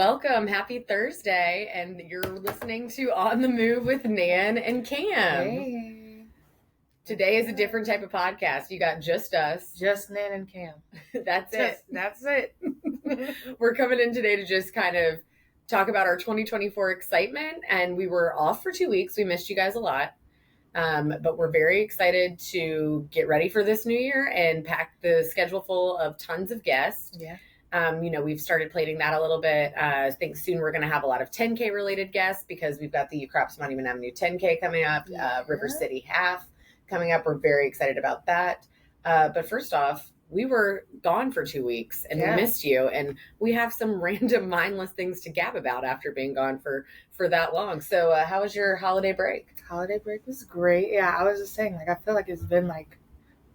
Welcome. Happy Thursday. And you're listening to On the Move with Nan and Kam. Hey. Today is a different type of podcast. You got just us. Just Nan and Kam. That's it. That's it. We're coming in today to just kind of talk about our 2024 excitement. And we were off for 2 weeks. We missed you guys a lot. But we're very excited to get ready for this new year and pack the schedule full of tons of guests. Yeah. We've started planning that a little bit. I think soon we're going to have a lot of 10K related guests because we've got the Crops Monument Avenue 10K coming up, River City Half coming up. We're very excited about that. But first off, we were gone for 2 weeks and we missed you. And we have some random mindless things to gab about after being gone for that long. So how was your holiday break? Holiday break was great. Yeah, I was just saying, I feel like it's been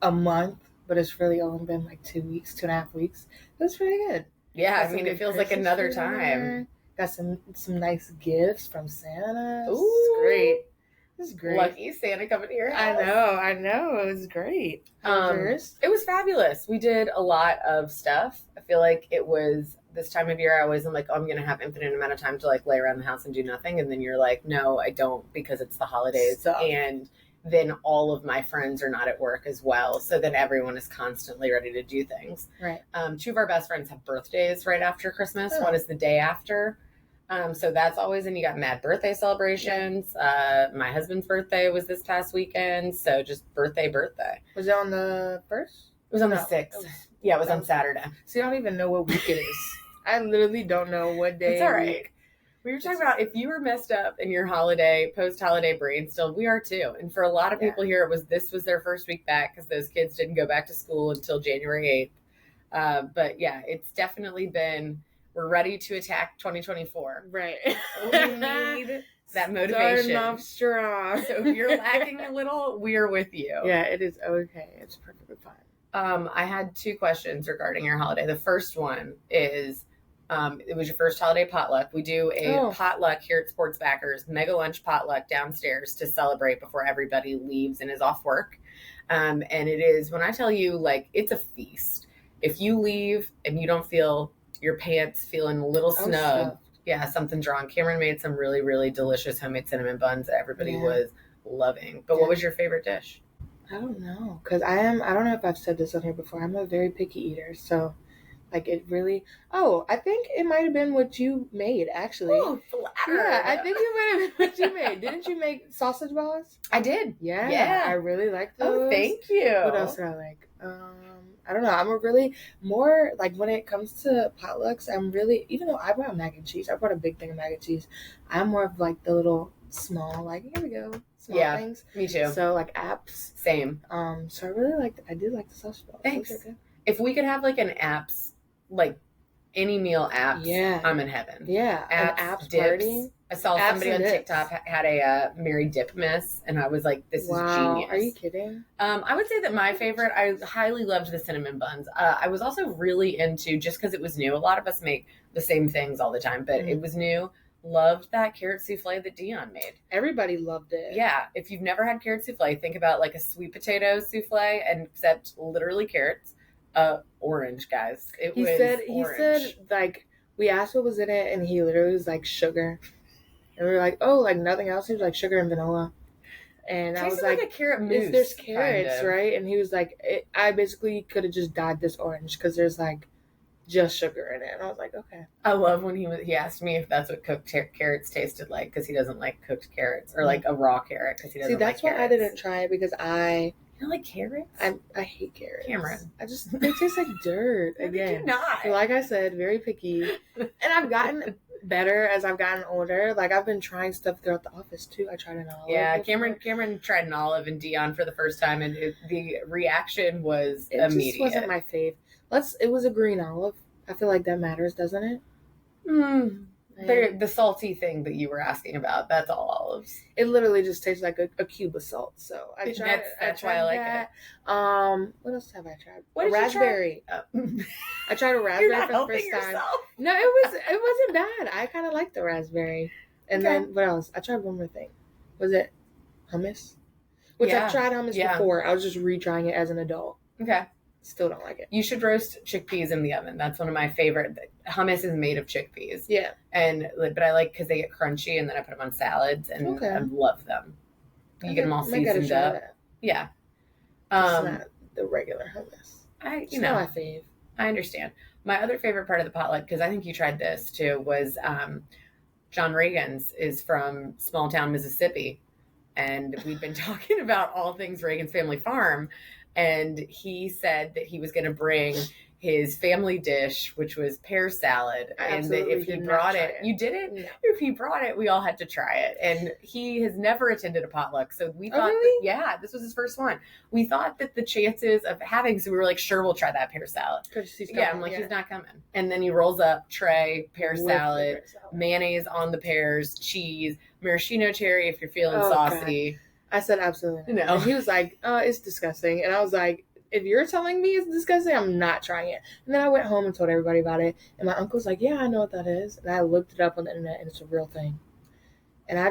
a month, but it's really only been 2 weeks, 2.5 weeks. It was pretty good. Yeah, it feels like another time. Got some nice gifts from Santa. Ooh. It was great. Lucky Santa coming to your house. I know. It was great. How was yours? It was fabulous. We did a lot of stuff. I feel like it was this time of year. I always am like, I'm going to have infinite amount of time to lay around the house and do nothing. And then you're like, no, I don't, because it's the holidays. Stop. And then all of my friends are not at work as well. So then everyone is constantly ready to do things. Right. 2 of our best friends have birthdays right after Christmas. Oh. One is the day after. So that's always, and you got mad birthday celebrations. My husband's birthday was this past weekend. So just birthday. Was it on the 1st? It was on the 6th. It was on Saturday. So you don't even know what week it is. I literally don't know what day. It's all right. We were talking about if you were messed up in your post-holiday brain still, we are too. And for a lot of people here, this was their first week back because those kids didn't go back to school until January 8th. But yeah, it's definitely been, we're ready to attack 2024. Right. We need that motivation. Starting off strong. So if you're lacking a little, we're with you. Yeah, it is okay. It's perfectly fine. I had 2 questions regarding your holiday. The first one is, it was your first holiday potluck. We do a potluck here at Sports Backers, mega lunch potluck downstairs to celebrate before everybody leaves and is off work. And it is, when I tell you, it's a feast. If you leave and you don't feel your pants feeling a little snug, something's wrong. Cameron made some really, really delicious homemade cinnamon buns that everybody was loving. But what was your favorite dish? I don't know, because I don't know if I've said this on here before. I'm a very picky eater, so it really... Oh, I think it might have been what you made, actually. Oh, flattered. Yeah, I think it might have been what you made. Didn't you make sausage balls? I did. Yeah. I really like those. Oh, thank you. What else do I like? I don't know. I'm a really more, when it comes to potlucks, I'm really... Even though I brought mac and cheese, I brought a big thing of mac and cheese, I'm more of the little small, here we go. Small things. Me too. So apps. Same. So I really I did like the sausage balls. Thanks. If we could have an apps, any meal apps, I'm in heaven. Yeah. Apps dips. Party. I saw somebody on TikTok had a Mary Dip Miss, and I was like, this is genius. Are you kidding? I would say that my favorite, I highly loved the cinnamon buns. I was also really into, just because it was new, a lot of us make the same things all the time, but it was new. Loved that carrot souffle that Dion made. Everybody loved it. Yeah. If you've never had carrot souffle, think about a sweet potato souffle, and except literally carrots. Orange, guys. He said, we asked what was in it, and he literally was sugar. And we were like, oh, nothing else? He was like, sugar and vanilla. And I was like a carrot mousse. There's carrots, right? And he was like, I basically could have just dyed this orange because there's just sugar in it. And I was like, okay. I love when he asked me if that's what cooked carrots tasted like, because he doesn't like cooked carrots, or a raw carrot because he doesn't like carrots. See, that's why I didn't try it, because you don't like carrots? I hate carrots. Cameron. They taste like dirt. Again. You not. Like I said, very picky. And I've gotten better as I've gotten older. I've been trying stuff throughout the office too. I tried an olive. Yeah, Cameron tried an olive and Dion for the first time, and the reaction was immediate. It just wasn't my fave. It was a green olive. I feel like that matters, doesn't it? The salty thing that you were asking about, that's all olives. It literally just tastes like a cube of salt. So I tried. That's why I like that. it. What else have I tried? What did raspberry. You try? I tried a raspberry You're not for the first time. Yourself. No, it wasn't bad. I kind of liked the raspberry. And then what else? I tried one more thing. Was it hummus? Which I've tried hummus before. I was just retrying it as an adult. Okay. Still don't like it. You should roast chickpeas in the oven. That's one of my favorite. Hummus is made of chickpeas. Yeah. But I like because they get crunchy, and then I put them on salads, and I love them. You get them all seasoned up. Yeah. It's not the regular hummus. It's not my fave. I understand. My other favorite part of the potluck, because I think you tried this too, was John Reagan's is from small town Mississippi, and we've been talking about all things Reagan's Family Farm. And he said that he was going to bring his family dish, which was pear salad. And that if he brought it, you didn't? No. If he brought it, we all had to try it. And he has never attended a potluck. So we thought, this was his first one. We thought that the chances of having, so we were like, sure, we'll try that pear salad. He's not coming. And then he rolls up tray, pear salad, mayonnaise on the pears, cheese, maraschino cherry if you're feeling saucy. God. I said absolutely not. No. And he was like, it's disgusting. And I was like, if you're telling me it's disgusting, I'm not trying it. And then I went home and told everybody about it. And my uncle's like, yeah, I know what that is. And I looked it up on the internet, and it's a real thing. And I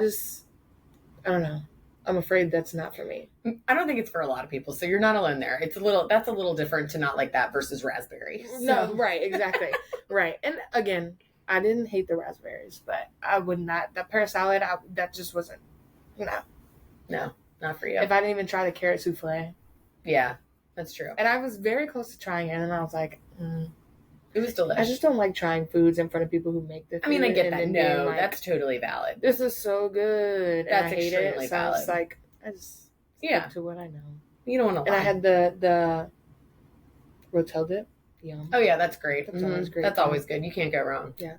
don't know. I'm afraid that's not for me. I don't think it's for a lot of people. So you're not alone there. That's a little different to not like that versus raspberry. So. No, right, exactly. Right. And again, I didn't hate the raspberries, but I would not. That pear salad, that just wasn't, No, not for you. If I didn't even try the carrot souffle. Yeah, that's true. And I was very close to trying it, and I was like, It was delicious. I just don't like trying foods in front of people who make the food. I mean, I get that. No, that's totally valid. This is so good. That's extremely valid. So I just stick to what I know. You don't want to lie. And I had the rotel dip. Yum. Oh, yeah, that's great. That's always great. That's always good. You can't go wrong. Yeah.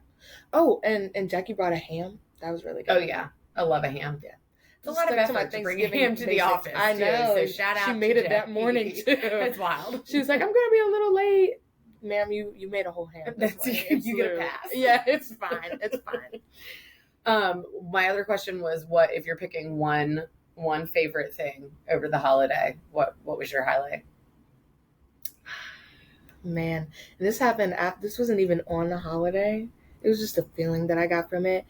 Oh, and Jackie brought a ham. That was really good. Oh, yeah. I love a ham. Yeah. It's a lot of effort to bring him to the office. I know. So shout out. She made it that morning too. It's wild. She was like, "I'm gonna be a little late, ma'am. You made a whole ham. You get a pass. Yeah, it's fine. It's fine." My other question was, what if you're picking one favorite thing over the holiday? What was your highlight? Man, this happened. This wasn't even on the holiday. It was just a feeling that I got from it.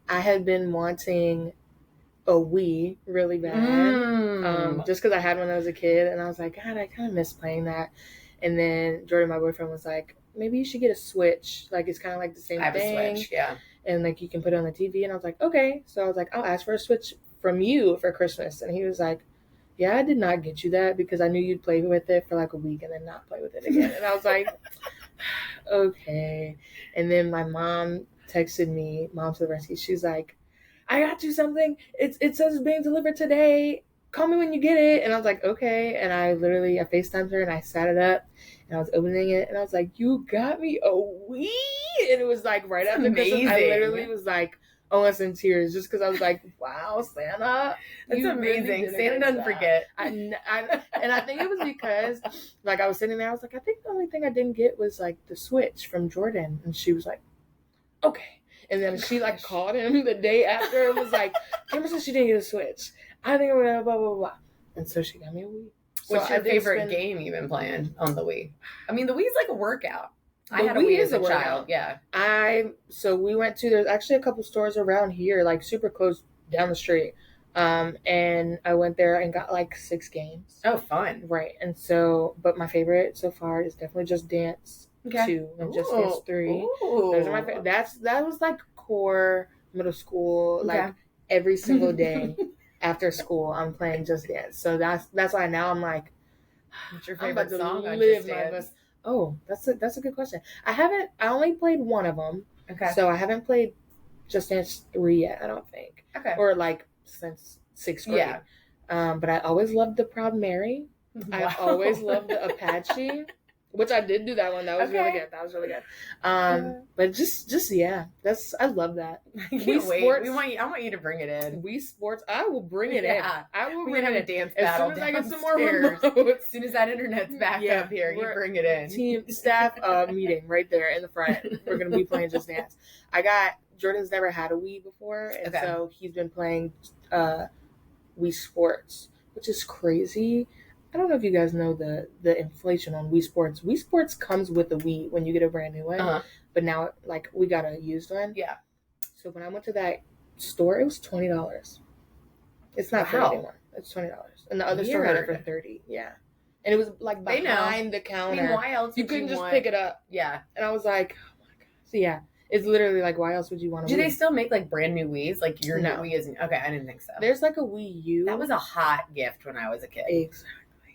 I had been wanting a Wii really bad, just because I had one when I was a kid, and I was like, God, I kind of miss playing that. And then Jordan, my boyfriend, was like, maybe you should get a Switch. Like, it's kind of like the same thing. I have a Switch, yeah. And like you can put it on the TV. And I was like, okay. So I was like, I'll ask for a Switch from you for Christmas. And he was like, yeah, I did not get you that because I knew you'd play with it for like a week and then not play with it again. And I was like, okay. And then my mom texted me, Mom to the Rescue. She's like, I got you something. It says it's being delivered today. Call me when you get it. And I was like, okay. And I FaceTimed her and I sat it up and I was opening it and I was like, you got me a Wii? And it was like right after Christmas. I literally was like almost in tears just because I was like, wow, Santa. That's amazing. Really Santa doesn't forget. And I think it was because like I was sitting there, I was like, I think the only thing I didn't get was like the Switch from Jordan. And she was like, okay. And then she like called him the day after and was like, Kimber said she didn't get a Switch. I think I'm gonna blah blah blah. And so she got me a Wii. What's your favorite game you've been playing on the Wii? I mean, the Wii's like a workout. I had a Wii as a child. Yeah. So we went to, there's actually a couple stores around here, like super close down the street. And I went there and got like 6 games. Oh, fun. Right. And so, but my favorite so far is definitely Just Dance 2 and Just Dance 3. Ooh. Those are my favorite. That was like core middle school, like every single day after school, I'm playing Just Dance. So that's why now I'm like, what's your favorite song on Just Dance? Oh, that's a good question. I only played one of them. Okay. So I haven't played Just Dance 3 yet, I don't think. Okay. Or like since 6th grade. Yeah. But I always loved the Proud Mary. Wow. I always loved the Apache. Which I did do that one. That was really good. But just yeah. I love that. I can't wait. I want you to bring it in. Wii Sports. I will bring it in. I will bring it in. A dance battle. As soon as I get some more remotes. As soon as that internet's back up here, you bring it in. Team staff meeting right there in the front. We're gonna be playing Just Dance. Jordan's never had a Wii before, and so he's been playing Wii Sports, which is crazy. I don't know if you guys know the inflation on Wii Sports. Wii Sports comes with a Wii when you get a brand new one, but now like we got a used one. Yeah. So when I went to that store, it was $20. It's not $30 anymore. It's $20, and the other store had it for $30. Yeah. And it was like behind the counter. I mean, why else you couldn't just pick it up. Yeah. And I was like, oh my God. So yeah, it's literally like, why else would you want to Do they still make like brand new Wii's? Like your new Wii isn't? Okay, I didn't think so. There's like a Wii U. That was a hot gift when I was a kid. Exactly.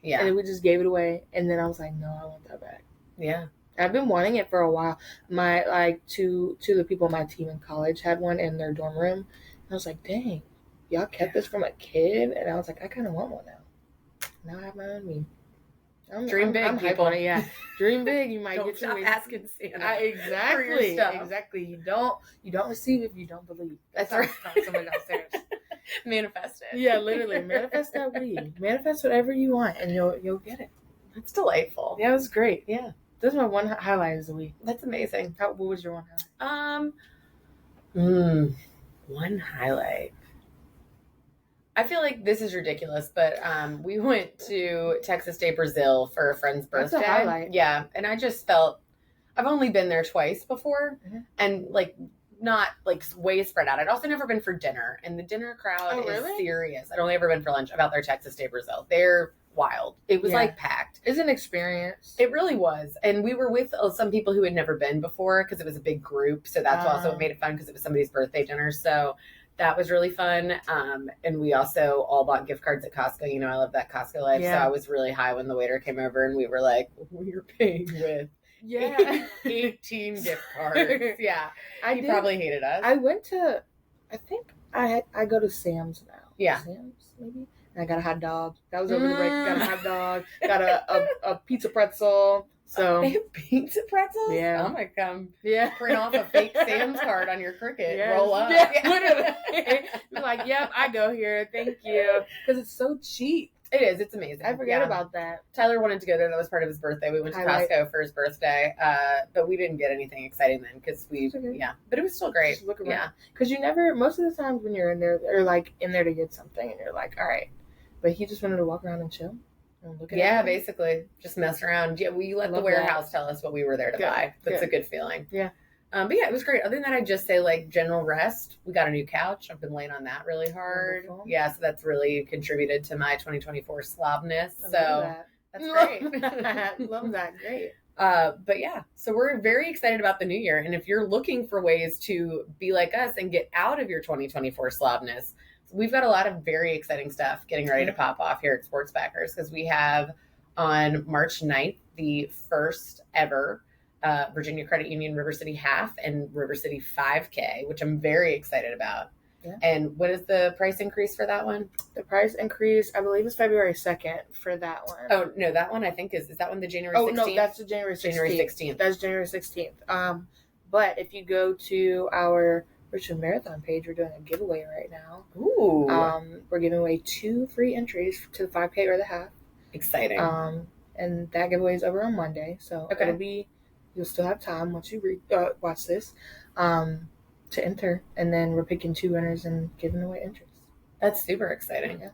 Yeah. And we just gave it away. And then I was like, no, I want that back. Yeah. I've been wanting it for a while. My like two of the people on my team in college had one in their dorm room. And I was like, dang, y'all kept this from a kid? And I was like, I kind of want one now. Now I have my own Wii. Dream big, I'm people. On it, yeah. Dream big. You might get stop asking Santa. Exactly. Exactly. You don't receive if you don't believe. That's right. Somebody downstairs. Manifest it. Yeah, literally. Manifest that Wii. Manifest whatever you want, and you'll get it. That's delightful. Yeah, it was great. Yeah. This is my one highlight of the week. That's amazing. What was your one highlight? One highlight. I feel like this is ridiculous, but we went to Texas Day, Brazil for a friend's birthday. That's a highlight. Yeah, and I just felt I've only been there twice before, and like not like way spread out. I'd also never been for dinner, and the dinner crowd is serious. I'd only ever been for lunch. About their Texas Day, Brazil. They're wild. It was like packed. It's an experience. It really was. And we were with some people who had never been before because it was a big group. So that's also what made it fun because it was somebody's birthday dinner. So that was really fun. And we also all bought gift cards at Costco. You know, I love that Costco life. Yeah. So I was really high when the waiter came over and we were like, we're paying with 18 gift cards. Yeah. He probably hated us. I went to, I think I go to Sam's now. Yeah. Sam's maybe? And I got a hot dog. That was over the break. Got a hot dog. Got a pizza pretzel. So they have pizza pretzels? Yeah. Oh my God. Yeah. Print off a fake Sam's card on your Cricut. Yes. Roll up. Yeah, literally. You're like, yep, I go here. Thank you. Because it's so cheap. It is. It's amazing. I forget about that. Tyler wanted to go there. That was part of his birthday. We went to Costco for his birthday. But we didn't get anything exciting then because but it was still great. Just look around. Yeah. Because you never, most of the times when you're in there, or like in there to get something and you're like, all right. But he just wanted to walk around and chill. And look at basically. Just mess around. Yeah, we let the warehouse tell us what we were there to buy. That's a good feeling. Yeah. But yeah, it was great. Other than that, I'd just say like general rest. We got a new couch. I've been laying on that really hard. Wonderful. Yeah, so that's really contributed to my 2024 slobness. So that's great. Love that. Great. But yeah, so we're very excited about the new year. And if you're looking for ways to be like us and get out of your 2024 slobness, we've got a lot of very exciting stuff getting ready to pop off here at Sports Backers because we have on March 9th the first ever Virginia Credit Union River City Half and River City 5K, which I'm very excited about. Yeah. And what is the price increase for that one? The price increase, I believe, is February 2nd for that one. Oh, no, that one I think is that one the January 16th? Oh, no, that's the January 16th. January 16th. That's January 16th. But if you go to our Richmond Marathon page, we're doing a giveaway right now. Ooh. We're giving away 2 free entries to the 5K or the half. Exciting. And that giveaway is over on Monday, so it'll be, you'll still have time once you watch this, to enter, and then we're picking 2 winners and giving away entries. That's super exciting. Yeah.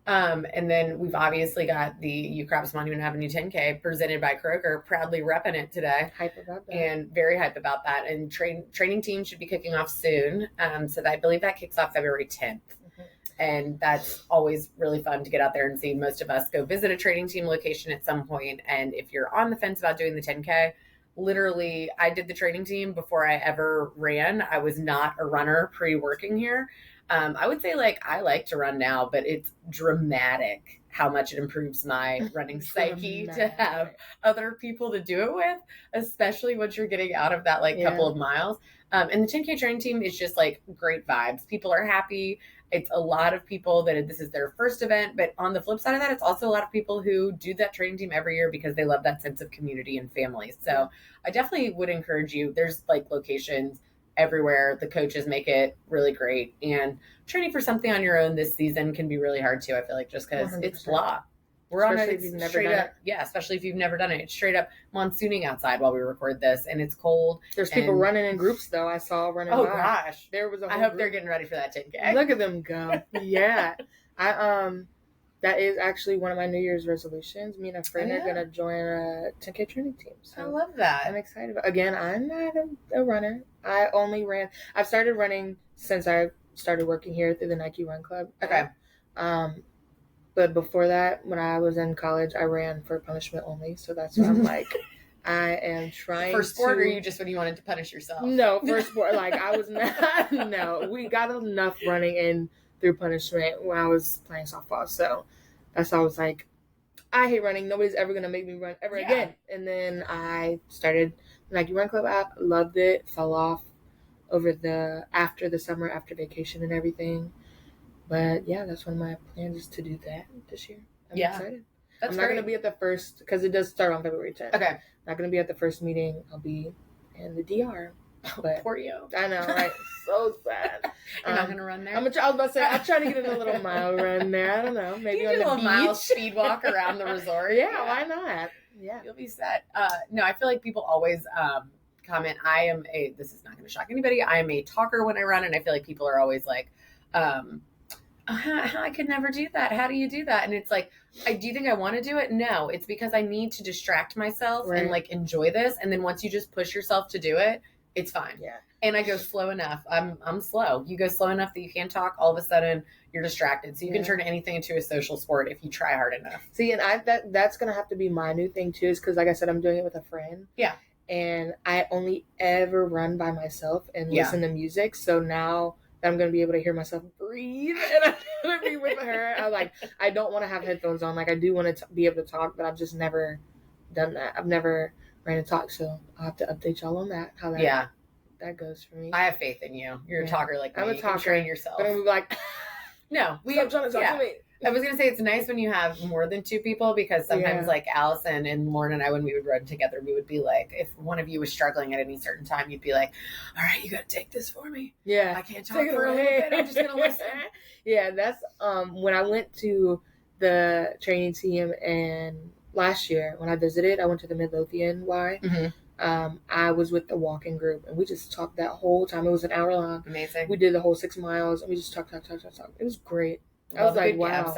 And then we've obviously got the UCROPS Monument Avenue 10K presented by Kroger, proudly repping it today. Hype about that. And very hype about that. And training team should be kicking off soon. So I believe that kicks off February 10th. Mm-hmm. And that's always really fun to get out there and see. Most of us go visit a training team location at some point. And if you're on the fence about doing the 10K, literally, I did the training team before I ever ran. I was not a runner pre-working here. I would say like I like to run now, but it's dramatic how much it improves my running psyche to have other people to do it with, especially once you're getting out of that couple of miles. And the 10K training team is just like great vibes. People are happy. It's a lot of people that this is their first event, but on the flip side of that, it's also a lot of people who do that training team every year because they love that sense of community and family. So I definitely would encourage you. There's locations everywhere. The coaches make it really great, and training for something on your own this season can be really hard too. I feel like just because it's blah. We're especially on it straight up. Yeah, especially if you've never done it. It's straight up monsooning outside while we record this, and it's cold. There's people running in groups though. I saw running. Oh by. Gosh, there was. I hope they're getting ready for that 10K. Look at them go. Yeah, that is actually one of my New Year's resolutions. Me and a friend are gonna join a 10K training team. So I love that. I'm excited. Again, I'm not a runner. I've started running since I started working here through the Nike Run Club. Okay. But before that, when I was in college, I ran for punishment only. So that's why I'm like, I am trying for sport, or you just when you wanted to punish yourself? No, for sport. Like I was not. No, we got enough running in through punishment when I was playing softball. So that's why I was like, I hate running. Nobody's ever gonna make me run ever again. And then I started Nike Run Club app. Loved it. Fell off after the summer, after vacation and everything. But yeah, that's one of my plans is to do that this year. I'm excited. I'm not going to be at the first, because it does start on February 10th. Okay. Not going to be at the first meeting. I'll be in the DR. But poor you. I know, right? So sad. You're not going to run there? I was about to say, I'll try to get in a little mile run there. I don't know. Maybe you on do the a little beach. mile speed walk around the resort. Yeah, why not? Yeah. You'll be set. No, I feel like people always comment, this is not going to shock anybody, I am a talker when I run, and I feel like people are always like, I could never do that. How do you do that? And it's like, do you think I want to do it? No, it's because I need to distract myself and like enjoy this. And then once you just push yourself to do it, it's fine. Yeah. And I go slow enough. I'm slow. You go slow enough that you can't talk. All of a sudden, you're distracted. So you can turn anything into a social sport if you try hard enough. See, and that's gonna have to be my new thing too. Is because, like I said, I'm doing it with a friend. Yeah. And I only ever run by myself and listen to music. So now that I'm going to be able to hear myself breathe and I'm going to be with her, I don't want to have headphones on. Like, I do want to be able to talk, but I've just never done that. I've never ran and talked. So I'll have to update y'all on that. How that goes for me. I have faith in you. You're a talker like me. I'm a talker. You can train yourself. But I'm like, no, stop trying to talk to me. I was going to say it's nice when you have more than two people, because sometimes like Allison and Lauren and I, when we would run together, we would be like, if one of you was struggling at any certain time, you'd be like, all right, you got to take this for me. Yeah. I can't talk for a little bit. I'm just going to listen. Yeah, that's when I went to the training team and last year when I visited, I went to the Midlothian Y. Mm-hmm. I was with the walking group and we just talked that whole time. It was an hour long. Amazing. We did the whole 6 miles and we just talked. It was great. I was like, wow.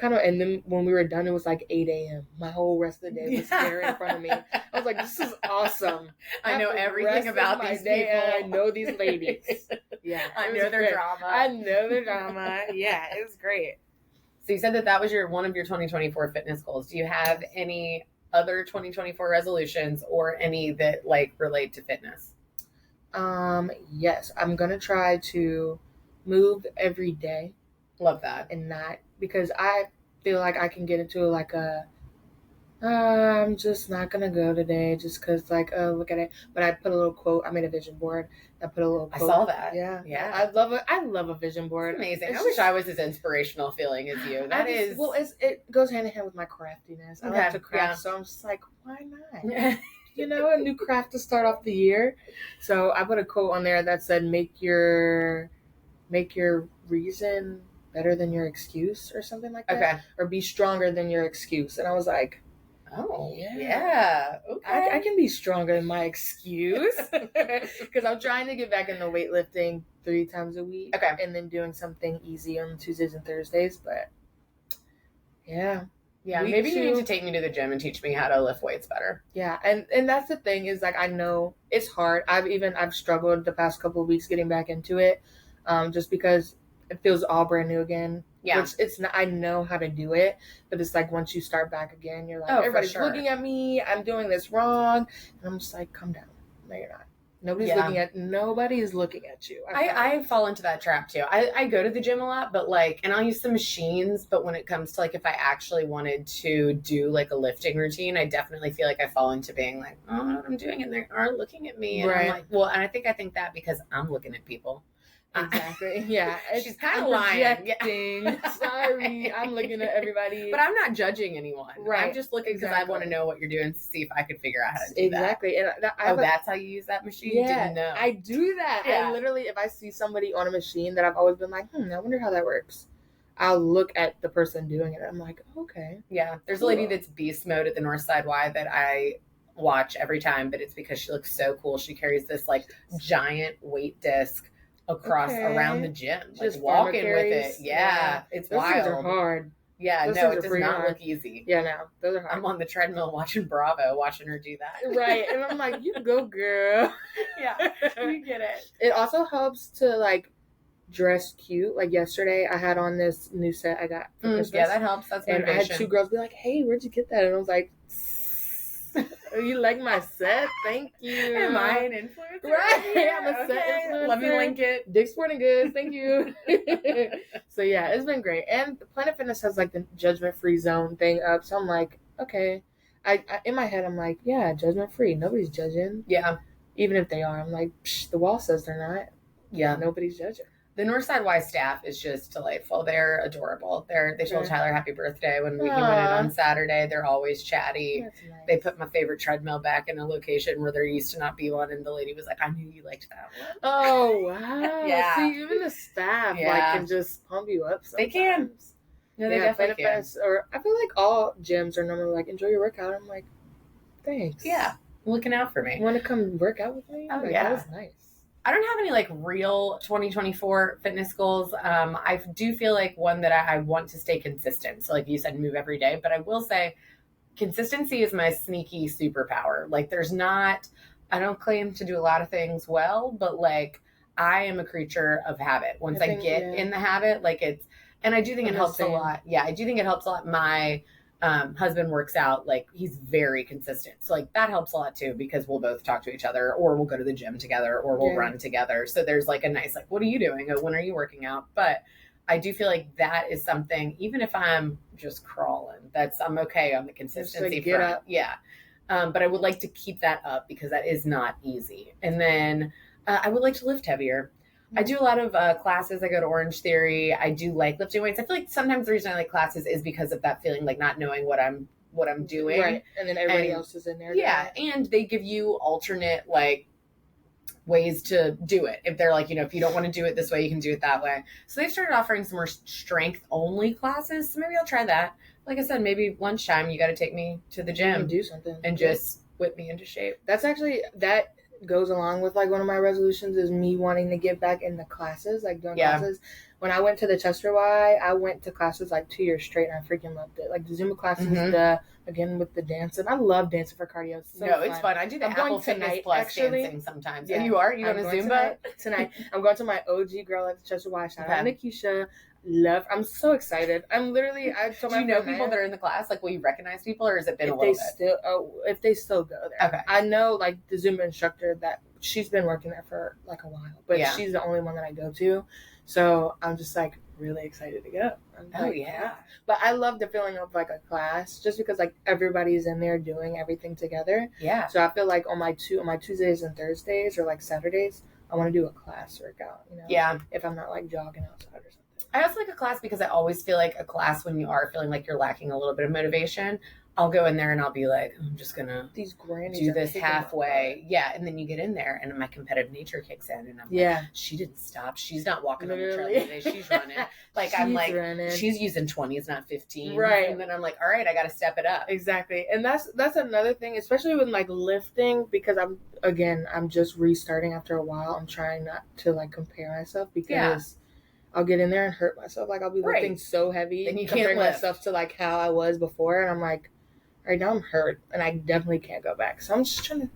And then when we were done, it was like 8 a.m. My whole rest of the day was there in front of me. I was like, this is awesome. I know everything about these people. And I know these ladies. Yeah. I know their drama. Yeah, it was great. So you said that was one of your 2024 fitness goals. Do you have any other 2024 resolutions or any that like relate to fitness? Yes. I'm going to try to move every day. Love that. And not, because I feel like I can get into like I'm just not going to go today just because like, oh, look at it. But I put a little quote. I made a vision board. I put a little quote. I saw that. Yeah. Yeah. I love a vision board. It's amazing. I wish I was as inspirational feeling as you. It goes hand in hand with my craftiness. I like to craft. So I'm just like, why not? A new craft to start off the year. So I put a quote on there that said, make your reason better than your excuse or something like that. Okay. Or be stronger than your excuse. And I was like, oh, yeah. Okay. I can be stronger than my excuse. Because I'm trying to get back into weightlifting 3 times a week. Okay. And then doing something easy on Tuesdays and Thursdays. But yeah. Yeah, maybe you need to take me to the gym and teach me how to lift weights better. Yeah, and that's the thing is like I know it's hard. I've struggled the past couple of weeks getting back into it. Just because it feels all brand new again. Yeah. Which it's not, I know how to do it, but it's like once you start back again, you're like, everybody's looking at me. I'm doing this wrong. And I'm just like, calm down. No, you're not. Nobody is looking at you. I fall into that trap too. I go to the gym a lot, but like, and I'll use some machines, but when it comes to like, if I actually wanted to do like a lifting routine, I definitely feel like I fall into being like, oh, I don't know what I'm doing. And they are looking at me. And I'm like, well, and I think that because I'm looking at people. Exactly. Yeah. She's kind of lying. Yeah. Sorry. I'm looking at everybody. But I'm not judging anyone. Right. I'm just looking because I want to know what you're doing to see if I could figure out how to do that. Exactly. And that's how you use that machine? Yeah. Didn't know. I do that. Yeah. I literally, if I see somebody on a machine that I've always been like, I wonder how that works. I'll look at the person doing it. I'm like, okay. Yeah. There's a lady that's beast mode at the Northside Y that I watch every time, but it's because she looks so cool. She carries this like giant weight disc across around the gym, just like walking with it. Yeah. It's those wild. Those are hard. Yeah, no, it does not look easy. Yeah, no, those are hard. I'm on the treadmill watching Bravo, watching her do that. Right, and I'm like, you go, girl. Yeah, you get it. It also helps to like dress cute. Like yesterday, I had on this new set I got for Christmas. Yeah, that helps. That's motivation. And I had 2 girls be like, "Hey, where'd you get that?" And I was like, "You like my set? Thank you." Am I an influencer? Right. I'm a set influencer. Let me link it. Dick's Sporting Goods. Thank you. So yeah, it's been great. And Planet Fitness has like the judgment-free zone thing up. So I'm like, okay. I in my head, I'm like, yeah, judgment-free. Nobody's judging. Yeah. Even if they are, I'm like, psh, the wall says they're not. Yeah. Nobody's judging. The Northside Y staff is just delightful. They're adorable. They told Tyler happy birthday when he went in on Saturday. They're always chatty. That's nice. They put my favorite treadmill back in a location where there used to not be one, and the lady was like, "I knew you liked that one." Oh wow! Yeah. See, even the staff can just pump you up. Sometimes. They can. No, they definitely can. Or I feel like all gyms are normally like, "Enjoy your workout." I'm like, thanks. Yeah, looking out for me. You want to come work out with me? Oh like, yeah, that was nice. I don't have any like real 2024 fitness goals. I do feel like one that I want to stay consistent. So like you said, move every day. But I will say consistency is my sneaky superpower. Like I don't claim to do a lot of things well, but like I am a creature of habit. Once I get in the habit, like and I do think it helps a lot. Yeah, I do think it helps a lot. My husband works out, like he's very consistent, so like that helps a lot too, because we'll both talk to each other, or we'll go to the gym together, or we'll run together. So there's like a nice like, what are you doing? Or when are you working out? But I do feel like that is something, even if I'm just crawling, I'm okay on the consistency front. Up. Yeah. But I would like to keep that up because that is not easy. And then I would like to lift heavier. I do a lot of classes. I go to Orange Theory. I do like lifting weights. I feel like sometimes the reason I like classes is because of that feeling, like not knowing what I'm doing. Right. And then everybody else is in there. Yeah. And they give you alternate like ways to do it. If they're like, if you don't want to do it this way, you can do it that way. So they've started offering some more strength only classes. So maybe I'll try that. Like I said, maybe lunchtime you got to take me to the gym and do something and just whip me into shape. That's actually that goes along with like one of my resolutions is me wanting to get back in the classes, like doing classes. When I went to the Chester Y, I went to classes like 2 years straight, and I freaking loved it. Like the Zumba classes, again with the dancing. I love dancing for cardio. It's so fun. It's fun. I do the Apple Fitness Plus dancing sometimes. Yeah, you are. You going to Zumba tonight? I'm going to my OG girl at the Chester Y. Shout out Nikisha. I'm so excited. I told Do you know people that are in the class? Like, will you recognize people, or has it been a little bit? If they still go there. Okay. I know, like, the Zumba instructor that she's been working there for, like, a while. But she's the only one that I go to. So I'm just, like, really excited to go. But I love the feeling of, like, a class just because, like, everybody's in there doing everything together. Yeah. So I feel like on my Tuesdays and Thursdays or, like, Saturdays, I want to do a class workout, Yeah. If I'm not, like, jogging outside or something. I also like a class because I always feel like a class when you are feeling like you're lacking a little bit of motivation, I'll go in there and I'll be like, I'm just going to do this halfway. Yeah. And then you get in there and my competitive nature kicks in and I'm like, she didn't stop. She's not walking on the trail today. She's running. Like, I'm like, she's using 20s, not 15. Right. And then I'm like, all right, I got to step it up. Exactly. And that's another thing, especially with like lifting, because I'm just restarting after a while. I'm trying not to like compare myself because I'll get in there and hurt myself. Like, I'll be lifting so heavy and you comparing can't myself to, like, how I was before. And I'm like, all right, now I'm hurt. And I definitely can't go back. So I'm just trying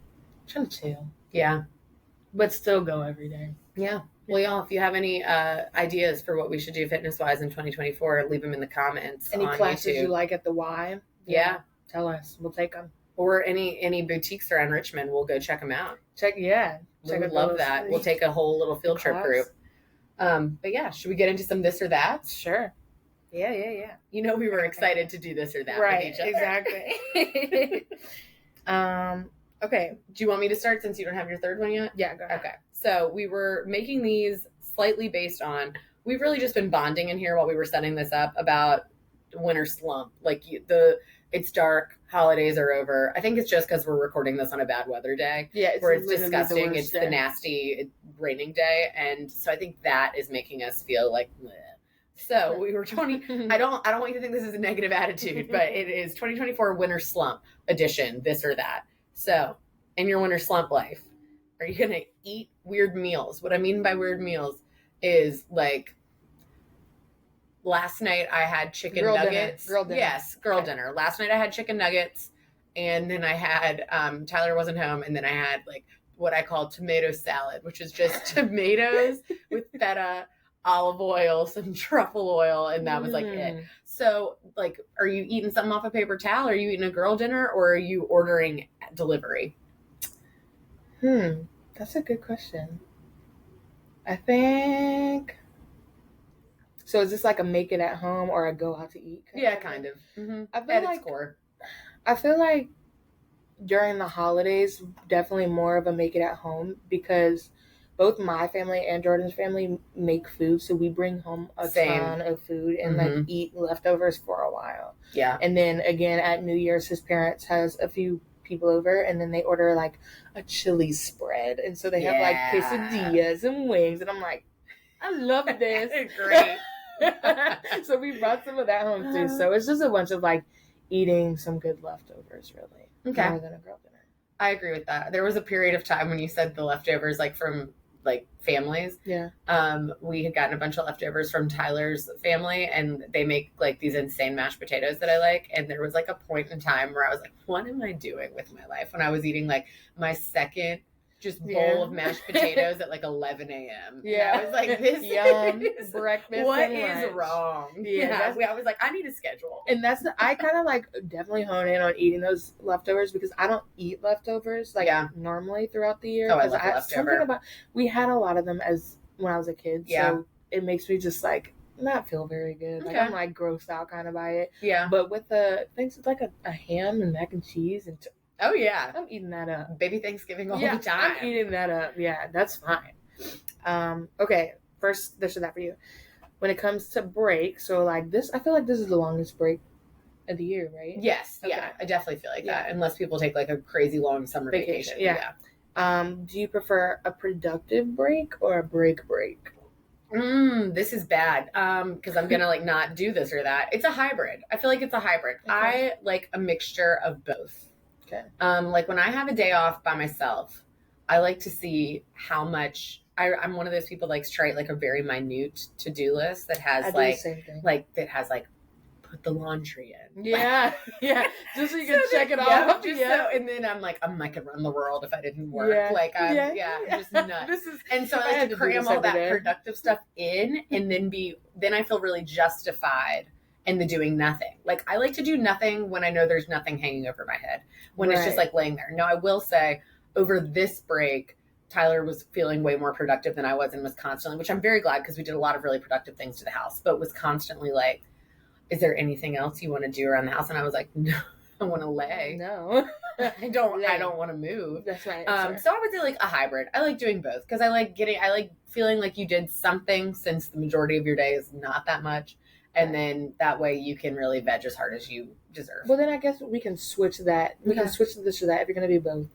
to chill. Yeah. But still go every day. Yeah. Well, y'all, if you have any ideas for what we should do fitness-wise in 2024, leave them in the comments. Any on classes YouTube. you like at the Y? Yeah. Tell us. We'll take them. Or any boutiques around Richmond, we'll go check them out. We would love that. We'll take a whole little field trip group. But yeah, should we get into some this or that? Sure. Yeah. We were excited to do this or that. Right, with each other. Exactly. Okay. Do you want me to start since you don't have your third one yet? Yeah, go ahead. Okay. So we were making these slightly based on, we've really just been bonding in here while we were setting this up about winter slump. Like it's dark, holidays are over. I think it's just because we're recording this on a bad weather day. Yeah, where it's disgusting. It's the nasty raining day. And so I think that is making us feel like, bleh. So we were 20. I don't want you to think this is a negative attitude, but it is 2024 winter slump edition, this or that. So in your winter slump life, are you going to eat weird meals? What I mean by weird meals is like, last night I had chicken nuggets. Girl dinner. Yes, girl dinner. Last night I had chicken nuggets, and then I had Tyler wasn't home, and then I had like what I call tomato salad, which is just tomatoes with feta, olive oil, some truffle oil, and that was like it. So, like, are you eating something off a paper towel? Are you eating a girl dinner, or are you ordering delivery? That's a good question. I think. So is this like a make it at home or a go out to eat? Kind of. Mm-hmm. I feel at like its core. I feel like during the holidays, definitely more of a make it at home because both my family and Jordan's family make food, so we bring home a ton of food and like eat leftovers for a while. Yeah. And then again at New Year's, his parents has a few people over, and then they order like a chili spread, and so they have like quesadillas and wings, and I'm like, I love this. Great. So we brought some of that home too. So it's just a bunch of like eating some good leftovers, really. Okay. More than a girl dinner. I agree with that. There was a period of time when you said the leftovers, like from like families. Yeah. We had gotten a bunch of leftovers from Tyler's family, and they make like these insane mashed potatoes that I like. And there was like a point in time where I was like, what am I doing with my life? When I was eating like my second just bowl of mashed potatoes at like 11 a.m. Yeah. And I was like, this yum, is breakfast. What is lunch. Wrong? Yeah. I was like, I need a schedule. And I kind of like definitely hone in on eating those leftovers because I don't eat leftovers like normally throughout the year. Oh, I love leftover. We had a lot of them when I was a kid. Yeah. So it makes me just like not feel very good. Like I'm like grossed out kind of by it. Yeah. But with things like a ham and mac and cheese and oh yeah, I'm eating that up. Baby Thanksgiving all the time. I'm eating that up. Yeah, that's fine. Okay, first this or that for you. When it comes to break, so like this, I feel like this is the longest break of the year, right? Yes. Okay. Yeah, I definitely feel like that. Unless people take like a crazy long summer vacation. Yeah. Do you prefer a productive break or a break? This is bad. Because I'm gonna like not do this or that. It's a hybrid. I feel like it's a hybrid. Okay. I like a mixture of both. Okay. Like when I have a day off by myself, I like to see how much I'm one of those people that likes to write like a very minute to-do list that has put the laundry in. Yeah. Yeah. Just so you can check it off. And then I'm like, I could run the world if I didn't work. Yeah. Like I'm just nuts. And so I like to cram all that productive stuff in and then I feel really justified in the doing nothing. Like I like to do nothing when I know there's nothing hanging over my head. When it's just like laying there. Now I will say over this break, Tyler was feeling way more productive than I was and was constantly, which I'm very glad because we did a lot of really productive things to the house, but was constantly like, is there anything else you want to do around the house? And I was like, no, I want to lay. No, I don't want to move. That's right. So I would say like a hybrid. I like doing both because I like feeling like you did something since the majority of your day is not that much. And then that way you can really veg as hard as you deserve. Well, then I guess we can switch that. We can switch this or that if you're going to do both.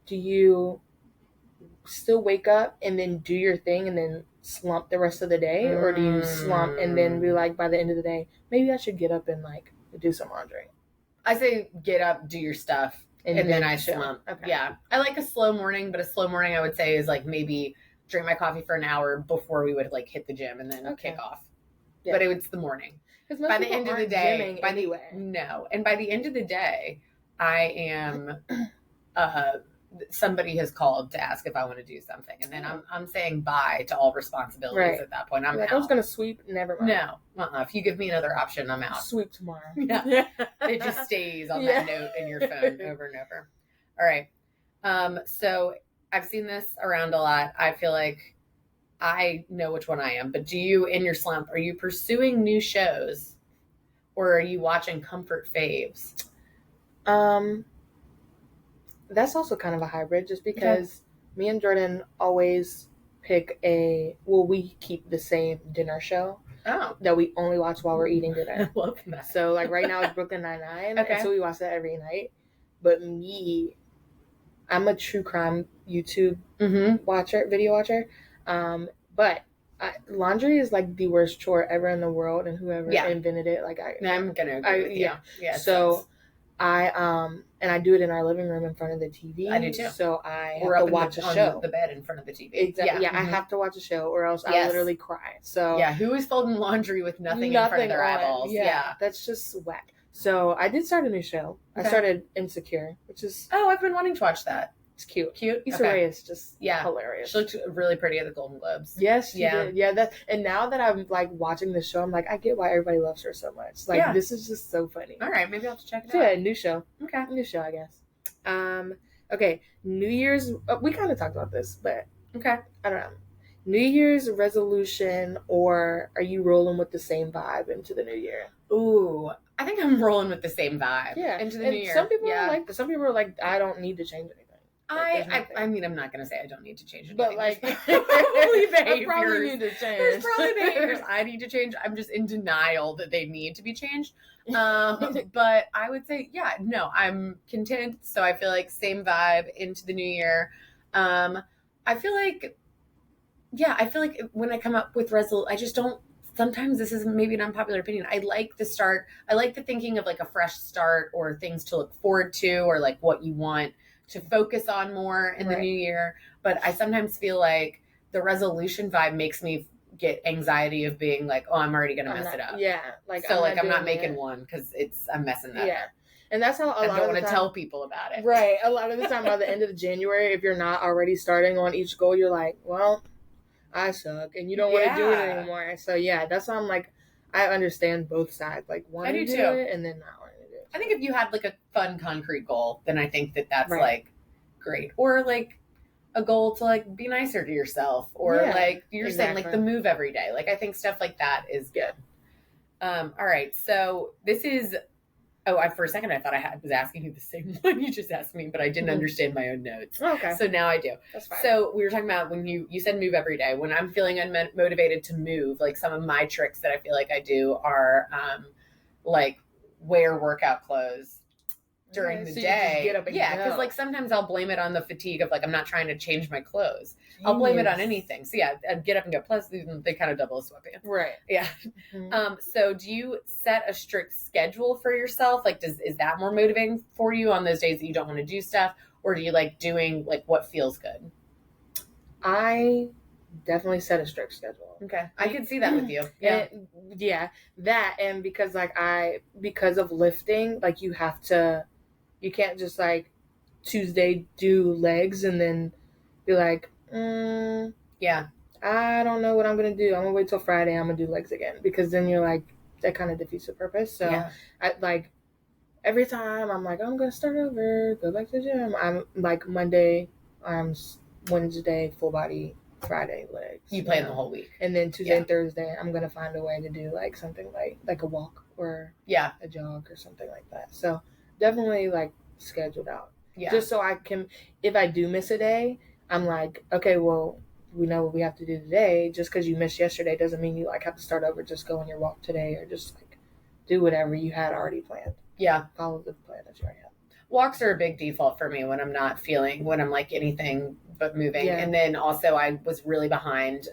Do you still wake up and then do your thing and then slump the rest of the day? Or do you slump and then be like, by the end of the day, maybe I should get up and like do some laundry? I say get up, do your stuff, and then I slump. Okay. Yeah. I like a slow morning, but a slow morning I would say is like maybe drink my coffee for an hour before we would like hit the gym and then kick off. Yeah. But it's the morning. By the end of the day, and by the end of the day, I am. Somebody has called to ask if I want to do something, and then I'm saying bye to all responsibilities at that point. I'm like, out. I was gonna sweep. Never mind. No, if you give me another option, I'm out. Sweep tomorrow. Yeah, it just stays on that note in your phone over and over. All right. So I've seen this around a lot. I feel like I know which one I am, but do you, in your slump, are you pursuing new shows or are you watching comfort faves? That's also kind of a hybrid just because me and Jordan always pick we keep the same dinner show that we only watch while we're eating dinner. I love that. So like right now it's Brooklyn Nine-Nine, and so we watch that every night. But I'm a true crime YouTube video watcher. But laundry is like the worst chore ever in the world, and whoever invented it, like I'm gonna agree with you. Yeah. So I do it in our living room in front of the TV. I do too. So I have to watch a show. On the bed in front of the TV. Exactly. Yeah, I have to watch a show, or else I literally cry. So who is folding laundry with nothing in front of their eyeballs? Yeah, that's just whack. So I did start a new show. I started Insecure, which is I've been wanting to watch that. It's cute. Cute? Issa Rae is just hilarious. She looked really pretty at the Golden Globes. Yes, she did. Yeah, and now that I'm like watching the show, I'm like, I get why everybody loves her so much. Like, this is just so funny. All right, maybe I'll have to check it out. Yeah, new show. Okay. New show, I guess. Okay, New Year's, we kind of talked about this, but okay. I don't know. New Year's resolution, or are you rolling with the same vibe into the new year? Ooh, I think I'm rolling with the same vibe into the new year. Some people are like, some people are like, I don't need to change anything. I mean, I'm not going to say I don't need to change anything. But like, I probably need to change. There's probably behaviors I need to change. I'm just in denial that they need to be changed. But I would say, I'm content. So I feel like same vibe into the new year. I feel like when I come up with I just don't. Sometimes this is maybe an unpopular opinion. I like the start. I like the thinking of like a fresh start or things to look forward to or like what you want to focus on more in the new year. But I sometimes feel like the resolution vibe makes me get anxiety of being like, oh, I'm already going to mess it up. Yeah. I'm not making one because I'm messing that up. And that's how I don't want to tell people about it. Right. A lot of the time by the end of January, if you're not already starting on each goal, you're like, well, I suck. And you don't want to do it anymore. So that's why I'm like, I understand both sides. Like wanting to do it and then not wanting to do it. I think if you had like a fun concrete goal, then I think that's like great. Or like a goal to like be nicer to yourself, or like you're saying like the move every day. Like I think stuff like that is good. All right, so this is. For a second I thought I was asking you the same one you just asked me, but I didn't understand my own notes. Okay. So now I do. That's fine. So we were talking about when you said move every day. When I'm feeling unmotivated to move, like some of my tricks that I feel like I do are like wear workout clothes during the day. Get up and because like sometimes I'll blame it on the fatigue of like I'm not trying to change my clothes. I'll blame it on anything. So I'd get up and go. Plus they kind of double as sweatpants. Right. Yeah. Mm-hmm. So do you set a strict schedule for yourself? Like is that more motivating for you on those days that you don't want to do stuff, or do you like doing like what feels good? I definitely set a strict schedule. Okay. I could see that with you. Yeah. That, and because because of lifting, like you can't just like Tuesday do legs and then be like, I don't know what I'm going to do. I'm going to wait till Friday. I'm going to do legs again, because then you're like, that kind of defeats the purpose. So I like every time I'm like, I'm going to start over, go back to the gym. I'm like Monday arms, Wednesday full body, Friday legs. You plan the whole week. And then Tuesday and Thursday, I'm going to find a way to do like something like a walk or a jog or something like that. So definitely like scheduled out. Yeah. Just so I can, if I do miss a day, I'm like, okay, well, we know what we have to do today. Just because you missed yesterday doesn't mean you like have to start over. Just go on your walk today, or just like do whatever you had already planned. Yeah. Follow the plan that you already had. Walks are a big default for me when I'm like anything but moving. Yeah. And then also I was really behind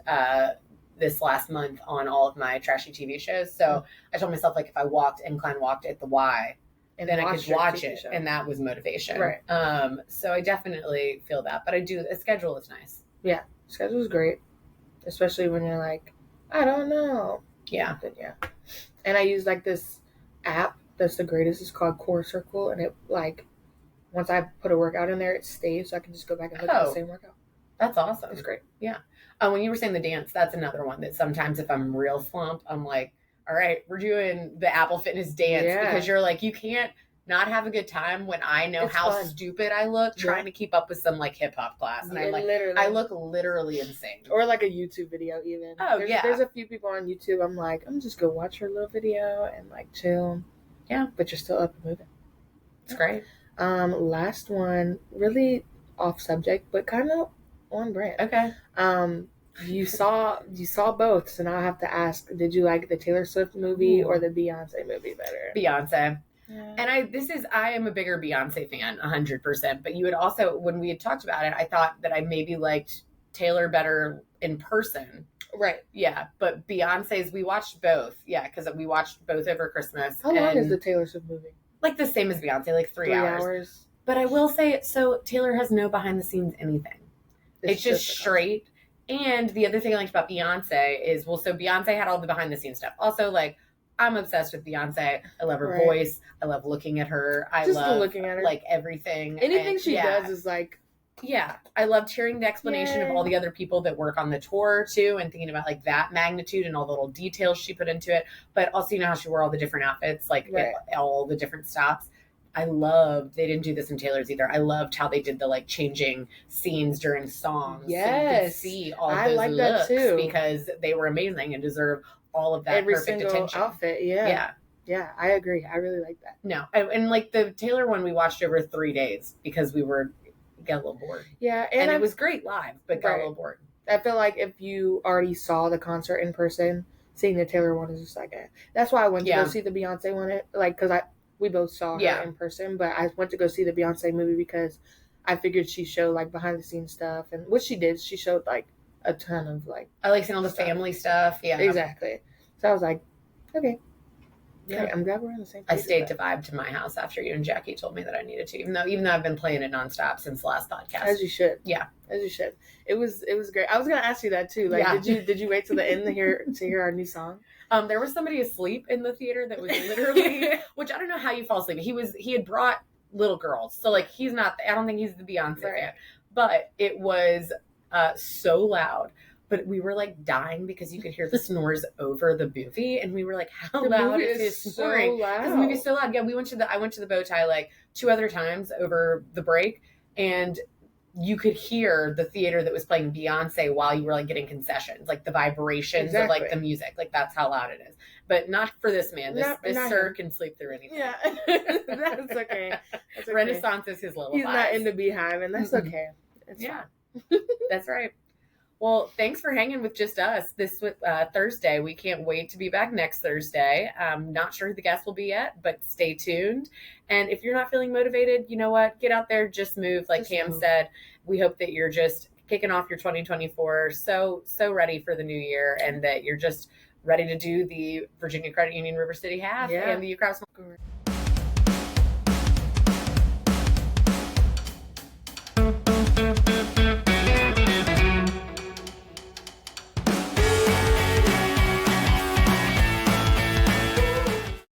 this last month on all of my trashy TV shows. So I told myself like if I incline walked at the Y, and then I could watch it, and that was motivation. Right. So I definitely feel that, but a schedule is nice. Yeah, schedule is great, especially when you're like, I don't know. Yeah. But and I use like this app that's the greatest. It's called Core Circle, and it like once I put a workout in there, it stays, so I can just go back and look at the same workout. That's awesome. It's great. Yeah. When you were saying the dance, that's another one that sometimes if I'm real slumped, I'm like, all right, we're doing the Apple Fitness dance, because you're like, you can't not have a good time when I know how stupid I look trying to keep up with some like hip hop class. And I'm like, I look literally insane. Or like a YouTube video even. Oh, There's a few people on YouTube. I'm like, I'm just going to watch her little video and like chill. Yeah. But you're still up and moving. It's great. Last one, really off subject, but kind of on brand. Okay. You saw both, so now I have to ask, did you like the Taylor Swift movie or the Beyonce movie better? Beyonce. Yeah. And I am a bigger Beyonce fan, 100%, but you had also, when we had talked about it, I thought that I maybe liked Taylor better in person. Right. Yeah, but Beyonce's, we watched both. Yeah, because we watched both over Christmas. How long is the Taylor Swift movie? Like the same as Beyonce, like 3 hours. But I will say, so Taylor has no behind the scenes anything. It's just straight. And the other thing I liked about Beyonce is, so Beyonce had all the behind the scenes stuff. Also, like, I'm obsessed with Beyonce. I love her voice. I love looking at her. I love looking at her. Like everything. Anything she does is like Yeah, I loved hearing the explanation of all the other people that work on the tour too, and thinking about like that magnitude and all the little details she put into it. But also, you know how she wore all the different outfits, like all the different stops. I loved, they didn't do this in Taylor's either. I loved how they did the like changing scenes during songs. Yes. So you could see all of those looks too, because they were amazing and deserve all of that every perfect single attention. Outfit. Yeah, I agree. I really like that. No, and like the Taylor one, we watched over 3 days because we got a little bored. Yeah, and it was great live, but got a little bored. I feel like if you already saw the concert in person, seeing the Taylor one is just like that's why I went to go see the Beyonce one. Like, because we both saw her in person, but I went to go see the Beyonce movie because I figured she showed like behind the scenes stuff, and what she did, she showed like a ton of like. I like seeing all the family stuff. Yeah, exactly. So I was like, okay. Yeah, I'm glad we're on the same page. I stayed to vibe to my house after you and Jackie told me that I needed to, even though I've been playing it nonstop since the last podcast. As you should. Yeah, as you should. It was great. I was gonna ask you that too. Like, did you wait till the end to hear our new song? There was somebody asleep in the theater that was literally, which I don't know how you fall asleep. He had brought little girls, so like he's not. I don't think he's the Beyonce fan, but it was so loud. But we were like dying because you could hear the snores over the movie, and we were like, "How loud is his snoring?" Because the movie's so loud. Yeah, I went to the Bow Tie like 2 other times over the break, and you could hear the theater that was playing Beyonce while you were like getting concessions, like the vibrations of like the music. Like that's how loud it is. But not for this man. This sir can sleep through anything. Yeah, that's okay. That's okay. Renaissance is his little. He's not in the Beehive, and that's okay. It's fine. That's right. Well, thanks for hanging with just us this Thursday. We can't wait to be back next Thursday. I'm not sure who the guest will be yet, but stay tuned. And if you're not feeling motivated, you know what? Get out there, just move. Like Cam said, we hope that you're just kicking off your 2024 so ready for the new year, and that you're just ready to do the Virginia Credit Union River City Half and the UCrowd Small.